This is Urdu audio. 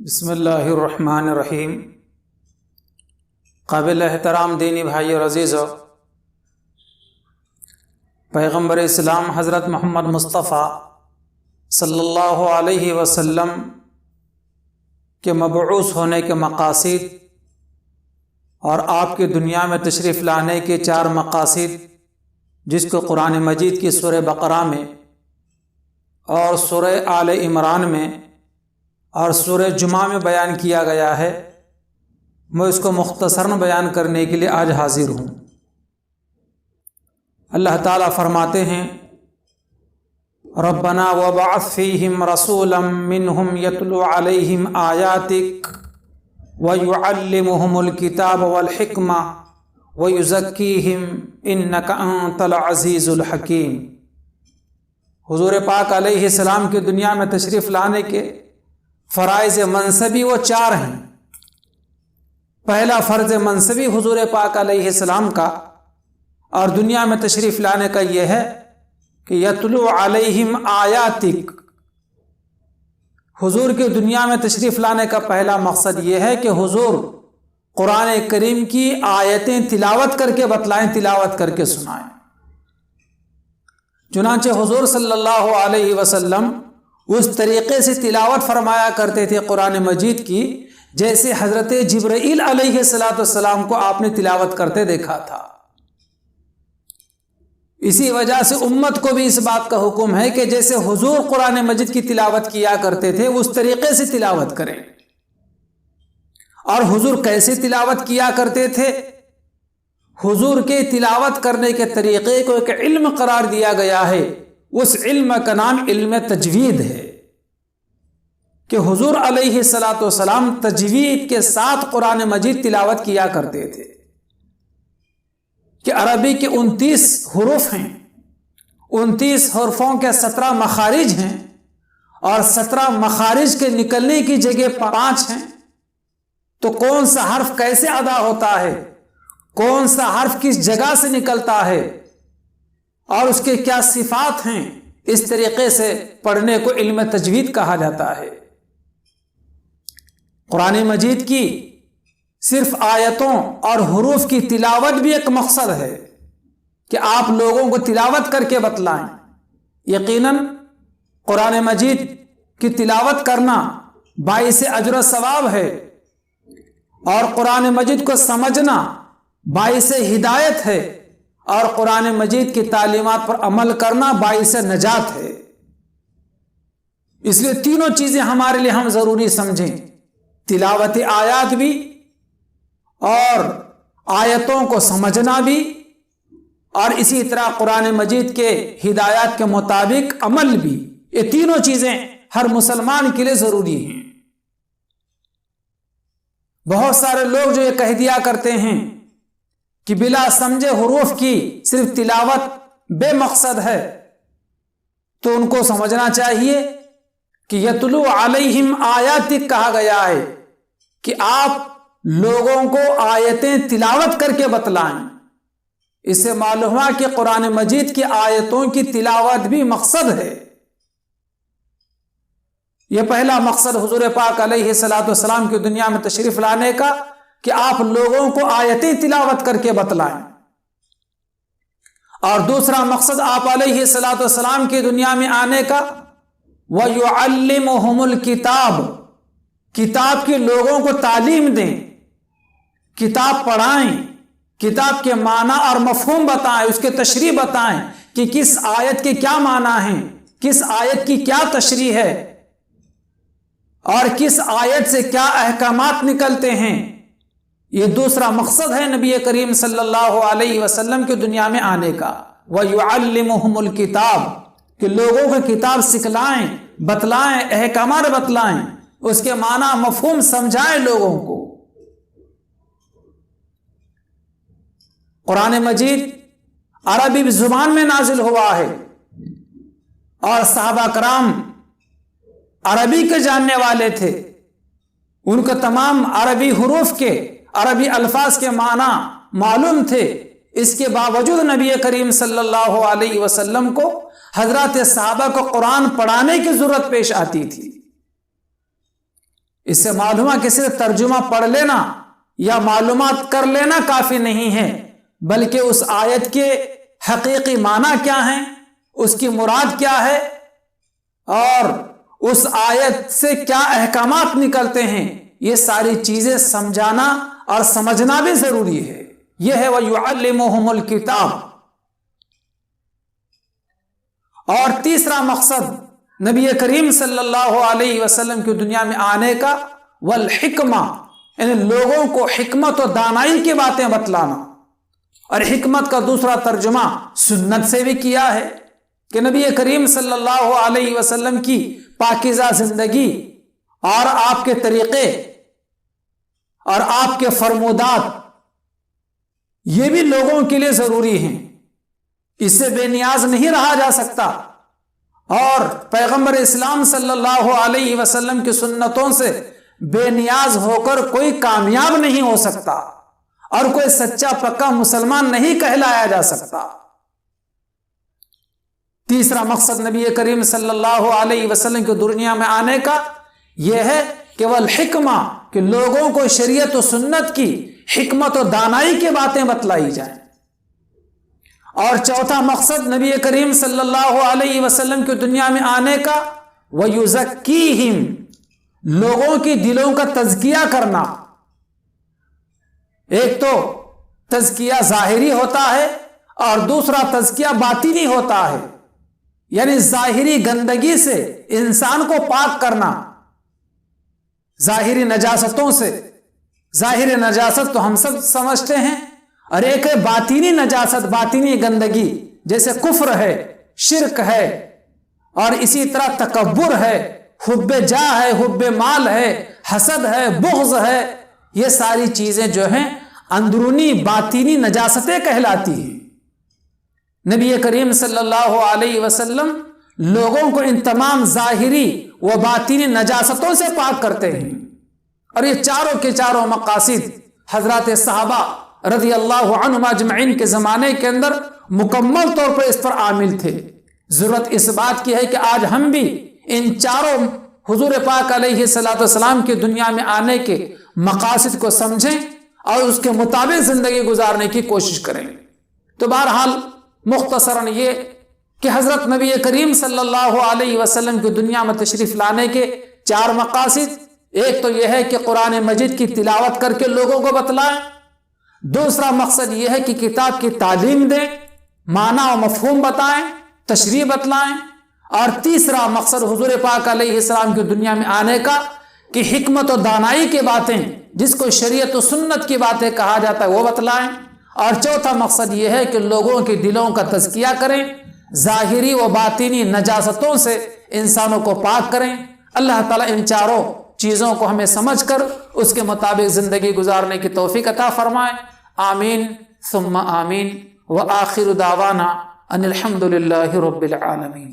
بسم اللہ الرحمن الرحیم۔ قابل احترام دینی بھائی اور عزیزو، پیغمبر اسلام حضرت محمد مصطفیٰ صلی اللہ علیہ وسلم کے مبعوث ہونے کے مقاصد اور آپ کے دنیا میں تشریف لانے کے 4 مقاصد، جس کو قرآن مجید کی سورہ بقرہ میں اور سورہ آل عمران میں اور سورہ جمعہ میں بیان کیا گیا ہے، میں اس کو مختصراً بیان کرنے کے لیے آج حاضر ہوں۔ اللہ تعالیٰ فرماتے ہیں: ربنا وابعث فیہم رسولا منہم یتلو علیہم آیاتک ویعلمہم الکتاب والحکمہ ویزکیہم انک انت العزیز الحکیم۔ حضور پاک علیہ السلام کے دنیا میں تشریف لانے کے فرائض منصبی وہ 4 ہیں۔ پہلا فرض منصبی حضور پاک علیہ السلام کا اور دنیا میں تشریف لانے کا یہ ہے کہ یتلو علیہم آیاتک۔ حضور کے دنیا میں تشریف لانے کا پہلا مقصد یہ ہے کہ حضور قرآن کریم کی آیتیں تلاوت کر کے بتلائیں، تلاوت کر کے سنائیں۔ چنانچہ حضور صلی اللہ علیہ وسلم اس طریقے سے تلاوت فرمایا کرتے تھے قرآن مجید کی جیسے حضرت جبرائیل علیہ السلام کو آپ نے تلاوت کرتے دیکھا تھا۔ اسی وجہ سے امت کو بھی اس بات کا حکم ہے کہ جیسے حضور قرآن مجید کی تلاوت کیا کرتے تھے اس طریقے سے تلاوت کریں۔ اور حضور کیسے تلاوت کیا کرتے تھے؟ حضور کے تلاوت کرنے کے طریقے کو ایک علم قرار دیا گیا ہے، اس علم کا نام علم تجوید ہے کہ حضور علیہ السلام تجوید کے ساتھ قرآن مجید تلاوت کیا کرتے تھے کہ عربی کے 29 حروف ہیں، 29 حرفوں کے 17 مخارج ہیں اور 17 مخارج کے نکلنے کی جگہ 5 ہیں۔ تو کون سا حرف کیسے ادا ہوتا ہے، کون سا حرف کس جگہ سے نکلتا ہے اور اس کے کیا صفات ہیں، اس طریقے سے پڑھنے کو علم تجوید کہا جاتا ہے۔ قرآن مجید کی صرف آیتوں اور حروف کی تلاوت بھی ایک مقصد ہے کہ آپ لوگوں کو تلاوت کر کے بتلائیں۔ یقیناً قرآن مجید کی تلاوت کرنا باعث اجر و ثواب ہے اور قرآن مجید کو سمجھنا باعث ہدایت ہے اور قرآن مجید کی تعلیمات پر عمل کرنا باعث نجات ہے۔ اس لیے تینوں چیزیں ہمارے لیے ہم ضروری سمجھیں، تلاوت آیات بھی اور آیتوں کو سمجھنا بھی، اور اسی طرح قرآن مجید کے ہدایات کے مطابق عمل بھی۔ یہ تینوں چیزیں ہر مسلمان کے لیے ضروری ہیں۔ بہت سارے لوگ جو یہ کہہ دیا کرتے ہیں کہ بلا سمجھے حروف کی صرف تلاوت بے مقصد ہے، تو ان کو سمجھنا چاہیے کہ یتلو علیہم آیاتک کہا گیا ہے کہ آپ لوگوں کو آیتیں تلاوت کر کے بتلائیں۔ اس سے معلوم ہوا کہ قرآن مجید کی آیتوں کی تلاوت بھی مقصد ہے۔ یہ پہلا مقصد حضور پاک علیہ السلام کی دنیا میں تشریف لانے کا کہ آپ لوگوں کو آیتیں تلاوت کر کے بتلائیں۔ اور دوسرا مقصد آپ علیہ السلام کی دنیا میں آنے کا وَيُعَلِّمُهُمُ الْكِتَابَ، کتاب کے لوگوں کو تعلیم دیں، کتاب پڑھائیں، کتاب کے معنی اور مفہوم بتائیں، اس کے تشریح بتائیں کہ کس آیت کے کیا معنی ہیں، کس آیت کی کیا تشریح ہے اور کس آیت سے کیا احکامات نکلتے ہیں۔ یہ دوسرا مقصد ہے نبی کریم صلی اللہ علیہ وسلم کی دنیا میں آنے کا، وَيُعَلِّمُهُمُ الْكِتَابَ، کہ لوگوں کو کتاب سکھلائیں، بتلائیں، احکامات بتلائیں، اس کے معنی مفہوم سمجھائیں لوگوں کو۔ قرآن مجید عربی زبان میں نازل ہوا ہے اور صحابہ کرام عربی کے جاننے والے تھے، ان کو تمام عربی حروف کے، عربی الفاظ کے معنی معلوم تھے۔ اس کے باوجود نبی کریم صلی اللہ علیہ وسلم کو حضرات صحابہ کو قرآن پڑھانے کی ضرورت پیش آتی تھی۔ اس سے معلوم ہے کہ صرف ترجمہ پڑھ لینا یا معلومات کر لینا کافی نہیں ہے، بلکہ اس آیت کے حقیقی معنی کیا ہیں، اس کی مراد کیا ہے، اور اس آیت سے کیا احکامات نکلتے ہیں، یہ ساری چیزیں سمجھانا اور سمجھنا بھی ضروری ہے۔ یہ ہے وَيُعَلِّمُهُمُ الْكِتَابَ۔ اور تیسرا مقصد نبی کریم صلی اللہ علیہ وسلم کی دنیا میں آنے کا والحکمہ، یعنی لوگوں کو حکمت و دانائی کی باتیں بتلانا، اور حکمت کا دوسرا ترجمہ سنت سے بھی کیا ہے کہ نبی کریم صلی اللہ علیہ وسلم کی پاکیزہ زندگی اور آپ کے طریقے اور آپ کے فرمودات یہ بھی لوگوں کے لیے ضروری ہیں، اس سے بے نیاز نہیں رہا جا سکتا، اور پیغمبر اسلام صلی اللہ علیہ وسلم کی سنتوں سے بے نیاز ہو کر کوئی کامیاب نہیں ہو سکتا، اور کوئی سچا پکا مسلمان نہیں کہلایا جا سکتا۔ تیسرا مقصد نبی کریم صلی اللہ علیہ وسلم کی دنیا میں آنے کا یہ ہے کہ والحکمہ، کہ لوگوں کو شریعت و سنت کی حکمت و دانائی کی باتیں بتلائی جائیں۔ اور چوتھا مقصد نبی کریم صلی اللہ علیہ وسلم کی دنیا میں آنے کا وَيُزَكِّيهِمْ، لوگوں کی دلوں کا تزکیہ کرنا۔ ایک تو تزکیہ ظاہری ہوتا ہے اور دوسرا تزکیہ باطنی ہوتا ہے، یعنی ظاہری گندگی سے انسان کو پاک کرنا، ظاہری نجاستوں سے۔ ظاہری نجاست تو ہم سب سمجھتے ہیں، اور ایک ہے باطنی نجاست، باطنی گندگی، جیسے کفر ہے، شرک ہے، اور اسی طرح تکبر ہے، حب جاہ ہے، حب مال ہے، حسد ہے، بغض ہے۔ یہ ساری چیزیں جو ہیں اندرونی باطنی نجاستیں کہلاتی ہیں۔ نبی کریم صلی اللہ علیہ وسلم لوگوں کو ان تمام ظاہری و باطنی نجاستوں سے پاک کرتے ہیں، اور یہ چاروں کے چاروں مقاصد حضرات صحابہ رضی اللہ عنہم اجمعین کے زمانے کے اندر مکمل طور پر اس پر عامل تھے۔ ضرورت اس بات کی ہے کہ آج ہم بھی ان چاروں حضور پاک علیہ السلام کی دنیا میں آنے کے مقاصد کو سمجھیں اور اس کے مطابق زندگی گزارنے کی کوشش کریں۔ تو بہرحال مختصراً یہ کہ حضرت نبی کریم صلی اللہ علیہ وسلم کی دنیا میں تشریف لانے کے چار مقاصد، ایک تو یہ ہے کہ قرآن مجید کی تلاوت کر کے لوگوں کو بتلائیں، دوسرا مقصد یہ ہے کہ کتاب کی تعلیم دیں، معنی و مفہوم بتائیں، تشریح بتلائیں، اور تیسرا مقصد حضور پاک علیہ السلام کی دنیا میں آنے کا کہ حکمت و دانائی کی باتیں، جس کو شریعت و سنت کی باتیں کہا جاتا ہے، وہ بتلائیں، اور چوتھا مقصد یہ ہے کہ لوگوں کے دلوں کا تزکیہ کریں، ظاہری و باطنی نجاستوں سے انسانوں کو پاک کریں۔ اللہ تعالیٰ ان چاروں چیزوں کو ہمیں سمجھ کر اس کے مطابق زندگی گزارنے کی توفیق عطا فرمائے۔ آمین ثم آمین، وآخر دعوانا ان الحمد للہ رب العالمین۔